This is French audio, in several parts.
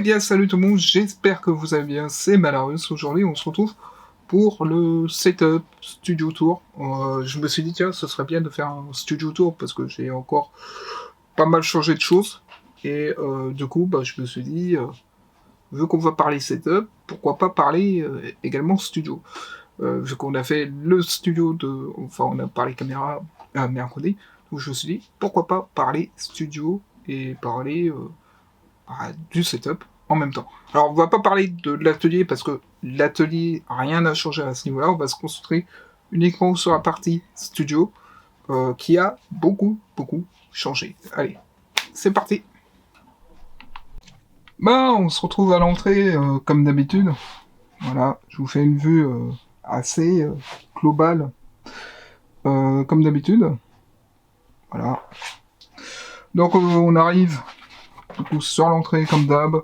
bien, salut tout le monde, j'espère que vous allez bien, c'est Malarius. Aujourd'hui, on se retrouve pour le setup studio tour. Je me suis dit, tiens, ce serait bien de faire un studio tour parce que j'ai encore pas mal changé de choses. Et du coup, je me suis dit, vu qu'on va parler setup, pourquoi pas parler également studio. Vu qu'on a fait le studio enfin, on a parlé caméra mercredi, donc je me suis dit, pourquoi pas parler studio et parler du setup en même temps. Alors, on va pas parler de l'atelier parce que l'atelier, rien n'a changé à ce niveau-là. On va se concentrer uniquement sur la partie studio qui a beaucoup changé. Allez, c'est parti. On se retrouve à l'entrée comme d'habitude. Voilà, je vous fais une vue assez globale comme d'habitude. Voilà. Donc on arrive du coup sur l'entrée comme d'hab,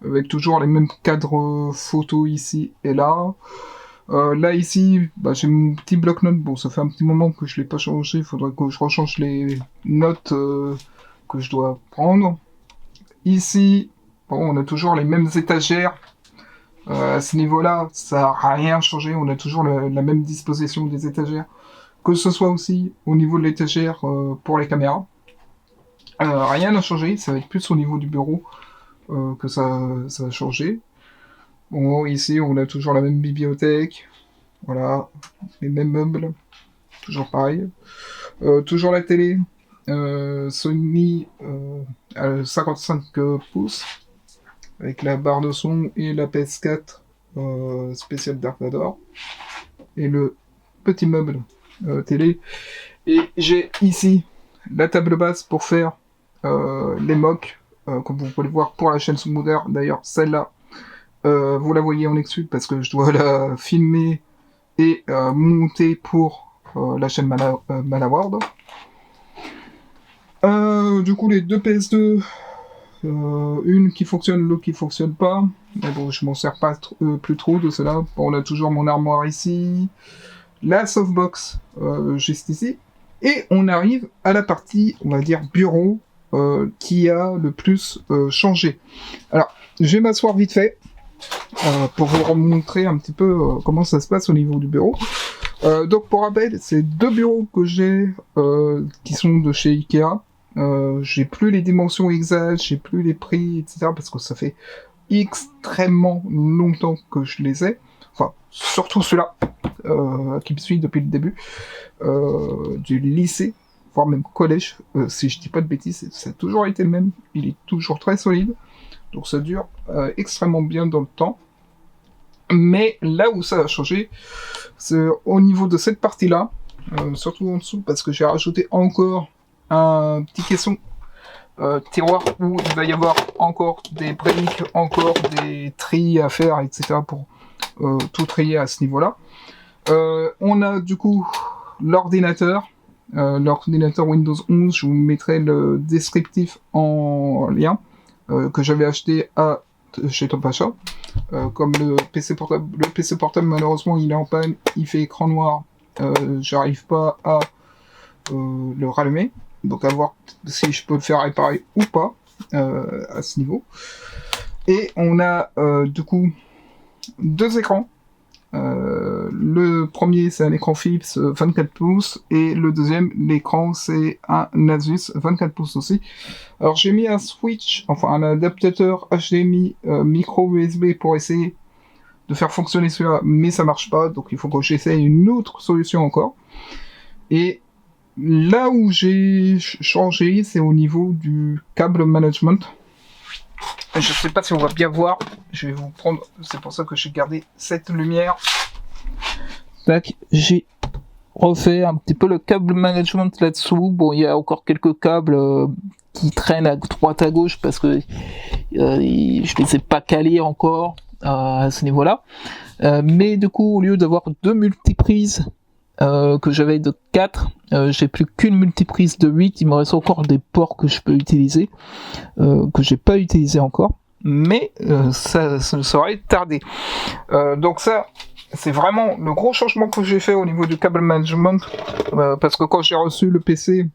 avec toujours les mêmes cadres photos ici et là. Là ici, j'ai mon petit bloc-notes. Bon, ça fait un petit moment que je l'ai pas changé. Il faudrait que je rechange les notes que je dois prendre. Ici, on a toujours les mêmes étagères. À ce niveau-là, ça n'a rien changé. On a toujours la même disposition des étagères. Que ce soit aussi au niveau de l'étagère pour les caméras. Rien n'a changé. Ça va être plus au niveau du bureau que ça va changer. Bon, ici, on a toujours la même bibliothèque. Voilà, les mêmes meubles. Toujours pareil. Toujours la télé. Sony 55 pouces. Avec la barre de son et la PS4 spéciale Dark Vador. Et le petit meuble télé. Et j'ai ici la table basse pour faire les mocks. Comme vous pouvez le voir pour la chaîne secondaire. D'ailleurs, celle-là, vous la voyez en exclu parce que je dois la filmer et monter pour la chaîne Malaward. Du coup, les deux PS2, une qui fonctionne, l'autre qui fonctionne pas. Mais bon, je m'en sers pas plus trop de cela. Bon, on a toujours mon armoire ici, la softbox juste ici, et on arrive à la partie, on va dire, bureau, qui a le plus changé. Alors, je vais m'asseoir vite fait pour vous remontrer un petit peu comment ça se passe au niveau du bureau. Donc pour rappel, c'est deux bureaux que j'ai qui sont de chez Ikea. J'ai plus les dimensions exactes, j'ai plus les prix, etc. parce que ça fait extrêmement longtemps que je les ai. Enfin, surtout celui-là qui me suit depuis le début du lycée, voire même collège, si je dis pas de bêtises, ça a toujours été le même. Il est toujours très solide. Donc ça dure extrêmement bien dans le temps. Mais là où ça a changé, c'est au niveau de cette partie-là, surtout en dessous, parce que j'ai rajouté encore un petit caisson tiroir où il va y avoir encore des briques, encore des tris à faire, etc. pour tout trier à ce niveau-là. On a du coup l'ordinateur Windows 11, je vous mettrai le descriptif en lien, que j'avais acheté chez Top Achat. Comme le PC portable malheureusement il est en panne, il fait écran noir, j'arrive pas à le rallumer, donc à voir si je peux le faire réparer ou pas à ce niveau. Et on a du coup deux écrans. Le premier c'est un écran Philips 24 pouces et le deuxième, l'écran, c'est un Asus 24 pouces aussi. Alors j'ai mis un switch, enfin un adaptateur HDMI micro USB pour essayer de faire fonctionner celui-là, mais ça marche pas, donc il faut que j'essaye une autre solution encore. Et là où j'ai changé, c'est au niveau du câble management. Je sais pas si on va bien voir, je vais vous prendre, c'est pour ça que j'ai gardé cette lumière. Tac, j'ai refait un petit peu le câble management là-dessous. Bon, il y a encore quelques câbles qui traînent à droite à gauche parce que je les ai pas calés encore à ce niveau-là. Mais du coup, au lieu d'avoir deux multiprises que j'avais de 4, j'ai plus qu'une multiprise de 8, il me reste encore des ports que je peux utiliser, que j'ai pas utilisé encore, mais ça serait tardé. Donc ça, c'est vraiment le gros changement que j'ai fait au niveau du câble management, parce que quand j'ai reçu le PC,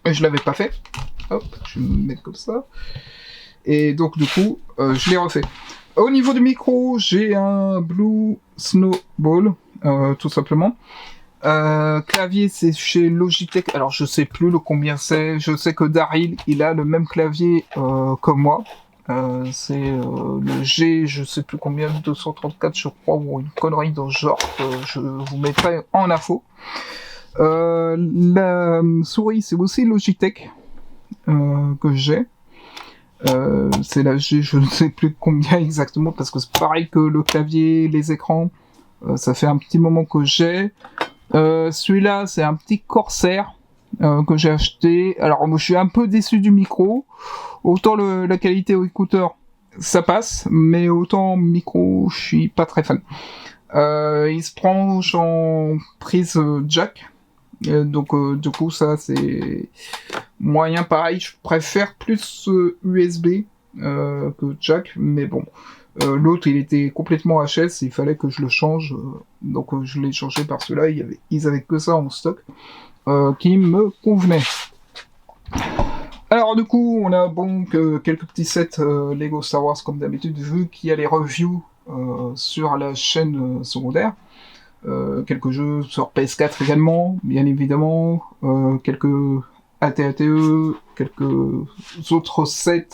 je l'avais pas fait. Hop, je vais me mettre comme ça. Et donc du coup, je l'ai refait. Au niveau du micro, j'ai un Blue Snowball, tout simplement. Clavier, c'est chez Logitech. Alors, je sais plus le combien c'est. Je sais que Daryl, il a le même clavier comme moi. C'est le G, je sais plus combien, 234, je crois, ou une connerie dans ce genre. Je vous mettrai en info. La souris, c'est aussi Logitech que j'ai. C'est la G, je ne sais plus combien exactement, parce que c'est pareil que le clavier, les écrans. Ça fait un petit moment que j'ai. Celui-là, c'est un petit Corsair que j'ai acheté. Alors, moi, je suis un peu déçu du micro. Autant la qualité au écouteur, ça passe, mais autant micro, je suis pas très fan. Il se branche en prise jack. Donc, du coup, ça, c'est moyen pareil. Je préfère plus USB que jack, mais bon. L'autre, il était complètement HS, il fallait que je le change, donc je l'ai changé par celui-là. Ils avaient que ça en stock, qui me convenait. Alors du coup, on a donc quelques petits sets Lego Star Wars comme d'habitude, vu qu'il y a les reviews sur la chaîne secondaire. Quelques jeux sur PS4 également, bien évidemment, quelques AT-ATE, quelques autres sets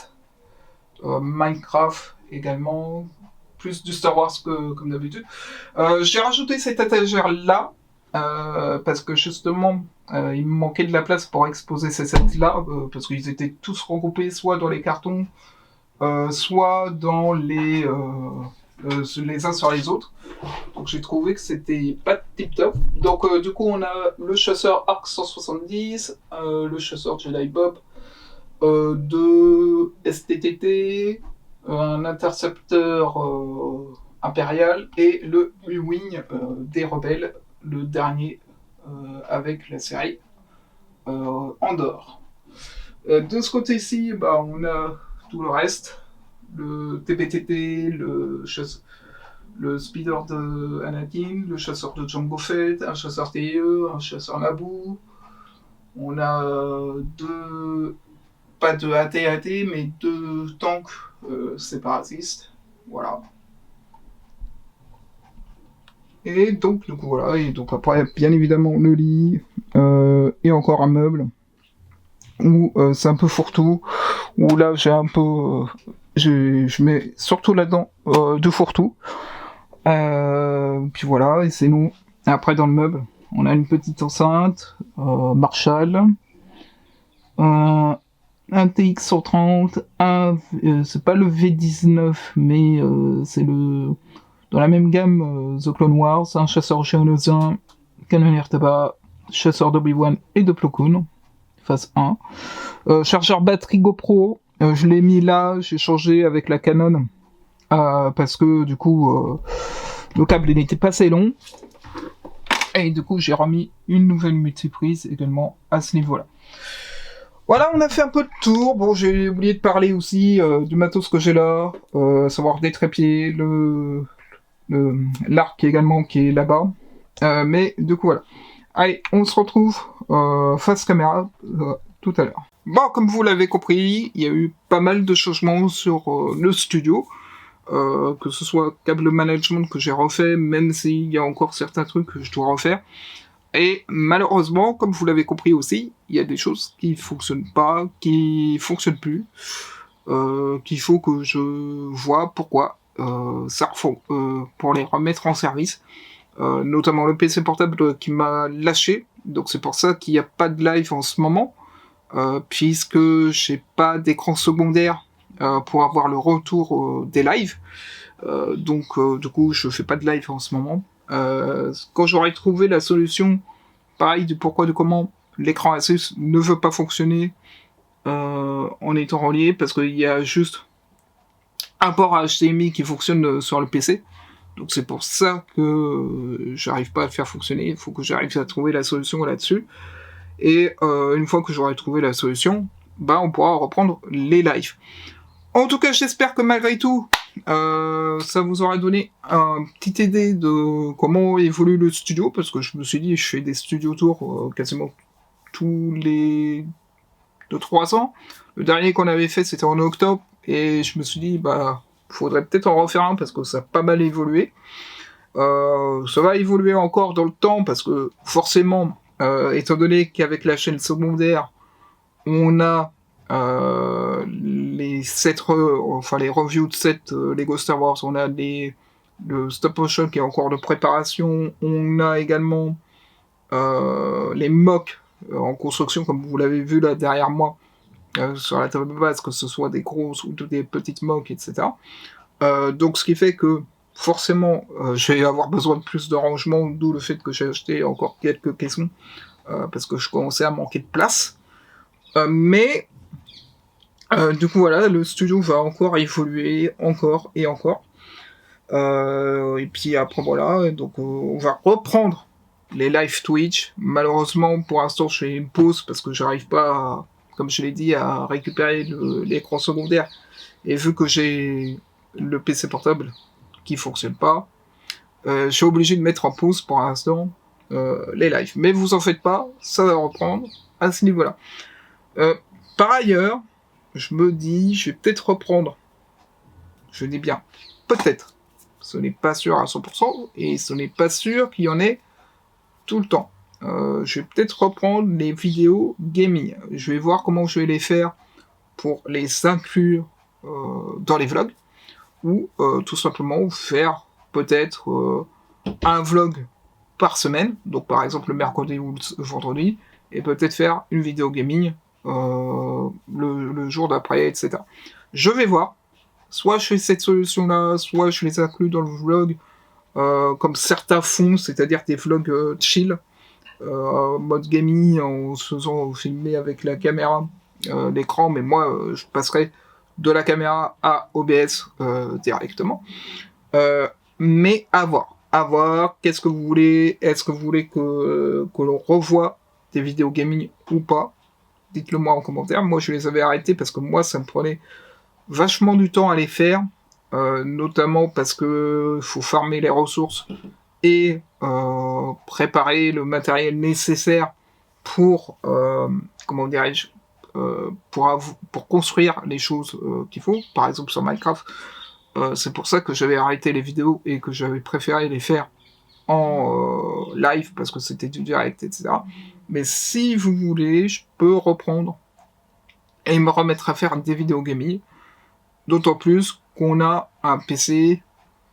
Minecraft également, plus du Star Wars que comme d'habitude. J'ai rajouté cette étagère là parce que justement il me manquait de la place pour exposer ces sets là parce qu'ils étaient tous regroupés soit dans les cartons, soit dans les uns sur les autres. Donc j'ai trouvé que c'était pas tip top. Donc du coup on a le chasseur Arc 170, le chasseur Jedi Bob, de STTT, un intercepteur impérial et le U-Wing des rebelles, le dernier avec la série Andorre. De ce côté-ci, bah, on a tout le reste, le TPTT, le speeder de Anakin, le chasseur de Jango Fett, un chasseur TIE, un chasseur Naboo. On a pas de AT-AT, mais deux tanks séparatistes. Voilà. Et donc, du coup, voilà. Et donc, après, bien évidemment, le lit et encore un meuble où c'est un peu fourre-tout. Où là, j'ai un peu. Je mets surtout là-dedans de fourre-tout. Puis voilà, et c'est nous. Après, dans le meuble, on a une petite enceinte Marshall. Un TX130, c'est pas le V19, mais c'est le dans la même gamme The Clone Wars, un chasseur géonosien, canonnière tabac, chasseur d'Obi-Wan et de Plo Koon, phase 1. Chargeur batterie GoPro, je l'ai mis là, j'ai changé avec la Canon, parce que du coup, le câble n'était pas assez long, et du coup j'ai remis une nouvelle multiprise également à ce niveau-là. Voilà, on a fait un peu de tour. Bon, j'ai oublié de parler aussi du matos que j'ai là, à savoir des trépieds, l'arc également qui est là-bas. Mais du coup, voilà. Allez, on se retrouve face caméra tout à l'heure. Bon, comme vous l'avez compris, il y a eu pas mal de changements sur le studio. Que ce soit câble management que j'ai refait, même s'il y a encore certains trucs que je dois refaire. Et malheureusement, comme vous l'avez compris aussi, il y a des choses qui fonctionnent pas, qui fonctionnent plus, qu'il faut que je vois pourquoi ça refond, pour les remettre en service. Notamment le PC portable qui m'a lâché, donc c'est pour ça qu'il n'y a pas de live en ce moment, puisque j'ai pas d'écran secondaire pour avoir le retour des lives. Donc du coup je fais pas de live en ce moment. Quand j'aurai trouvé la solution, pareil du pourquoi du comment l'écran Asus ne veut pas fonctionner en étant relié, parce qu'il y a juste un port HDMI qui fonctionne sur le PC. Donc c'est pour ça que j'arrive pas à le faire fonctionner. Il faut que j'arrive à trouver la solution là-dessus. Et une fois que j'aurai trouvé la solution, bah on pourra reprendre les lives. En tout cas, j'espère que malgré tout, ça vous aura donné une petite idée de comment évolue le studio, parce que je me suis dit, je fais des studio tours quasiment tous les 2-3 ans. Le dernier qu'on avait fait, c'était en octobre, et je me suis dit, bah, faudrait peut-être en refaire un, parce que ça a pas mal évolué. Ça va évoluer encore dans le temps, parce que forcément, étant donné qu'avec la chaîne secondaire, on a les les reviews de sets Lego Star Wars, on a le stop motion qui est encore de préparation, on a également les mocks en construction, comme vous l'avez vu là derrière moi, sur la table de base, que ce soit des grosses ou des petites mocks, etc. Donc ce qui fait que forcément je vais avoir besoin de plus de rangement, d'où le fait que j'ai acheté encore quelques caissons, parce que je commençais à manquer de place. Mais du coup voilà, le studio va encore évoluer, encore et encore. Et puis après voilà, donc on va reprendre les live Twitch. Malheureusement pour l'instant je fais une pause parce que j'arrive pas, comme je l'ai dit, à récupérer l'écran secondaire. Et vu que j'ai le PC portable qui fonctionne pas, je suis obligé de mettre en pause pour l'instant les lives. Mais vous en faites pas, ça va reprendre à ce niveau-là. Par ailleurs, je me dis, je vais peut-être reprendre. Je dis bien, peut-être. Ce n'est pas sûr à 100%, et ce n'est pas sûr qu'il y en ait tout le temps. Je vais peut-être reprendre les vidéos gaming. Je vais voir comment je vais les faire pour les inclure dans les vlogs, ou tout simplement faire peut-être un vlog par semaine, donc par exemple le mercredi ou le vendredi, et peut-être faire une vidéo gaming le jour d'après, etc. Je vais voir. Soit je fais cette solution-là, soit je les inclus dans le vlog, comme certains font, c'est-à-dire des vlogs chill, mode gaming, en se faisant filmer avec la caméra, l'écran, mais moi, je passerai de la caméra à OBS directement. Mais à voir. À voir, qu'est-ce que vous voulez? Est-ce que vous voulez que l'on revoie des vidéos gaming ou pas? Dites-le moi en commentaire. Moi, je les avais arrêtés parce que moi, ça me prenait vachement du temps à les faire, notamment parce que faut farmer les ressources et préparer le matériel nécessaire pour, comment dirais-je, pour construire les choses qu'il faut. Par exemple sur Minecraft, c'est pour ça que j'avais arrêté les vidéos et que j'avais préféré les faire en live parce que c'était du direct, etc. Mais si vous voulez, je peux reprendre et me remettre à faire des vidéos gaming. D'autant plus qu'on a un PC,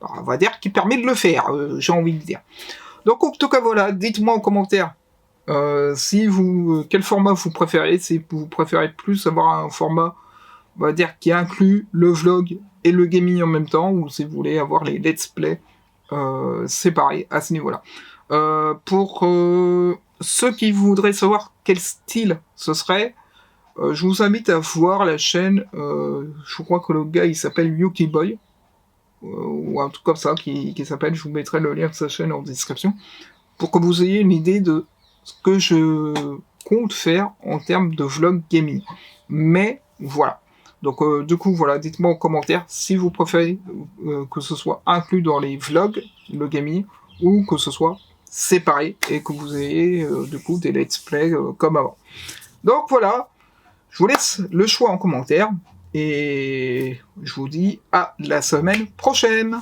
on va dire, qui permet de le faire, j'ai envie de dire. Donc en tout cas voilà, dites-moi en commentaire quel format vous préférez, si vous préférez plus avoir un format, on va dire, qui inclut le vlog et le gaming en même temps, ou si vous voulez avoir les let's play séparés à ce niveau-là. Pour ceux qui voudraient savoir quel style ce serait, je vous invite à voir la chaîne, je crois que le gars il s'appelle Yuki Boy, ou un truc comme ça qui s'appelle, je vous mettrai le lien de sa chaîne en description, pour que vous ayez une idée de ce que je compte faire en termes de vlog gaming. Mais voilà. Donc du coup voilà, dites-moi en commentaire si vous préférez que ce soit inclus dans les vlogs, le gaming, ou que ce soit séparé et que vous ayez du coup des let's play comme avant. Donc voilà. Je vous laisse le choix en commentaire et je vous dis à la semaine prochaine.